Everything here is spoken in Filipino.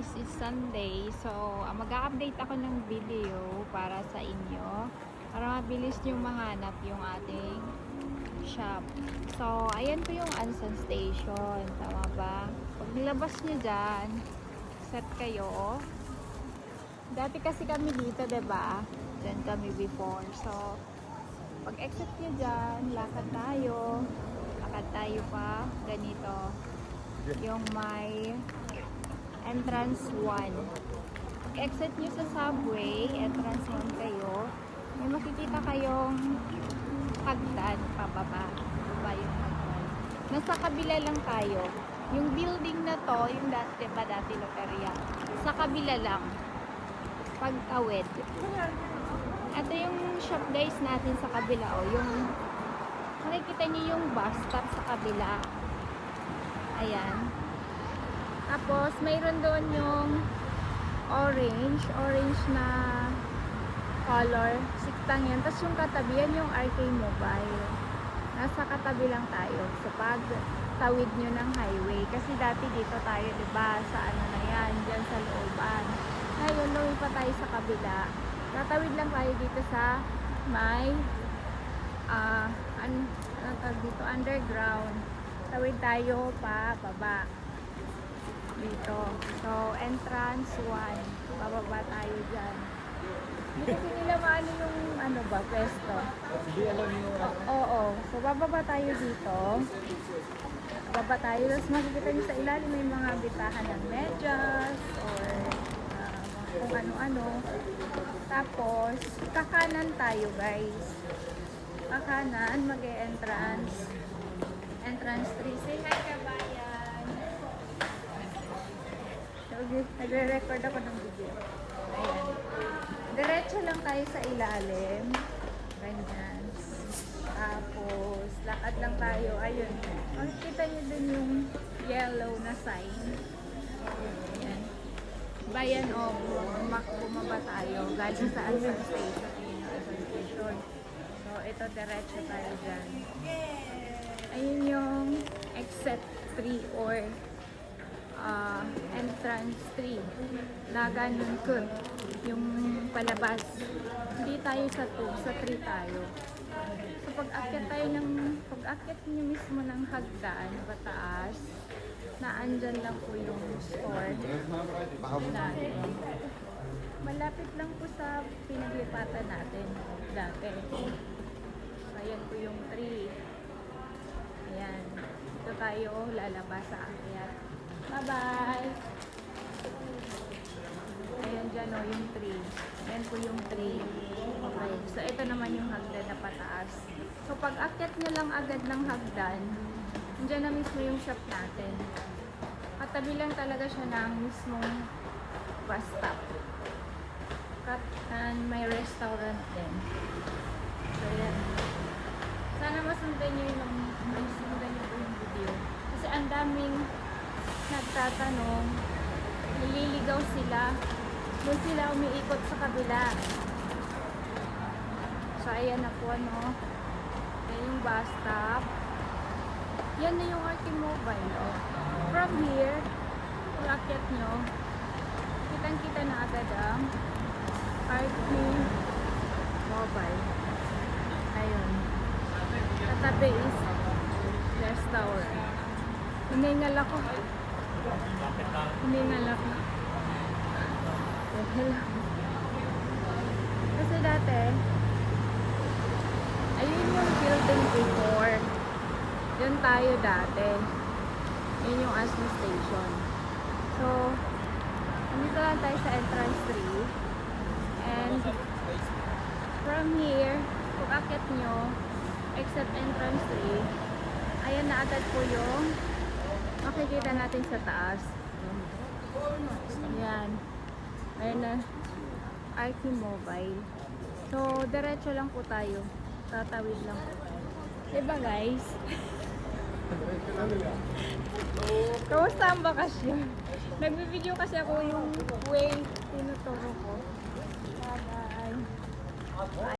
This is Sunday. So, mag-a-update ako ng video para sa inyo. Para mabilis nyo mahanap yung ating shop. So, ayan po yung Anson Station. Tama ba? Pag nilabas nyo dyan, set kayo. Dati kasi kami dito, diba? Dyan kami before. So, pag exit nyo dyan, lakad tayo. Lakad tayo pa. Ganito. Yung may entrance 1. Exit nyo sa subway, entrance 1 kayo. May makikita kayong hagdan, pababa. Baba yung hagdan. Nasa kabila lang tayo. Yung building na to, yung dati pa dati loteria. Sa kabila lang. Pagtawid. Ito yung shop guys natin sa kabila. O, yung makikita nyo yung bus stop sa kabila. Ayan. Tapos, mayroon doon yung orange na color. Siktang yan. Tapos yung katabi, yan yung RK Mobile. Nasa katabi lang tayo. So, pag tawid nyo ng highway. Kasi dati dito tayo, diba? Sa ano na yan, dyan sa looban. Ngayon, luwi pa tayo sa kabila. Tatawid lang tayo dito sa may dito, underground. Tawid tayo pa baba dito. So, entrance 1. Bababa tayo dyan. Hindi kasi nila maano yung ano ba, pwesto. Hindi alam nyo. Oo. So, bababa tayo dito. Bababa tayo. Tapos makikita nyo sa ilalim may mga bitahan ng medyas or kung ano-ano. Tapos, kakanan tayo guys. Kakanan, mag-e-entrance. Entrance 3. Say hi, kabayan. Nagre-record ako ng video. Ayan. Diretso lang tayo sa ilalim. Ganyan. Tapos, lakad lang tayo. Ayun. Makikita nyo dun yung yellow na sign. Ayan. Bayan o bumaba tayo. Galing sa Anson Station. Ayun yung Anson Station. So, ito diretso tayo dyan. Ayun yung exit 3 or entrance 3 na ganun ko yung palabas. Hindi tayo sa 2, sa 3 tayo. So pag-akyat nyo mismo ng hagdan pataas, na andyan lang po yung store natin. Malapit lang po sa pinaglipatan natin dati. So ayan po yung 3. Ayan. Dito tayo lalabas sa akyat. Bye-bye! Ayan dyan o, yung 3. Ayan po yung 3. Okay. So, ito naman yung hagdan na pataas. So, pag akyat nyo lang agad ng hagdan, dyan na mismo yung shop natin. Katabi lang talaga siya ng mismong bus stop. And may restaurant din. So, yan. Sana masundan nyo yung video. Kasi ang daming nagtatanong, nililigaw sila, doon sila umiikot sa kabila. So, ayan na po, no? Ayan yung bus stop. Yan na yung RK Mobile, oh. From here, kung akyat nyo, kitang-kita na agad ang RK Mobile. Ayun. Katabi is restaurant. Hiningal ako. Hiningal ako. Kasi dati, ayun yung building before. Yun tayo dati. Yun yung Anson Station. So, nandito lang tayo sa entrance 3. And, from here, kung akit nyo, except entrance 3, ayan na agad po yung makikita natin sa taas. Ayan. Ayan na. RK Mobile. So, diretso lang po tayo. Tatawid lang po. Diba guys? Kamusta ang bakasyon? Nagbibideo kasi ako yung way tinuturo ko. Bye-bye.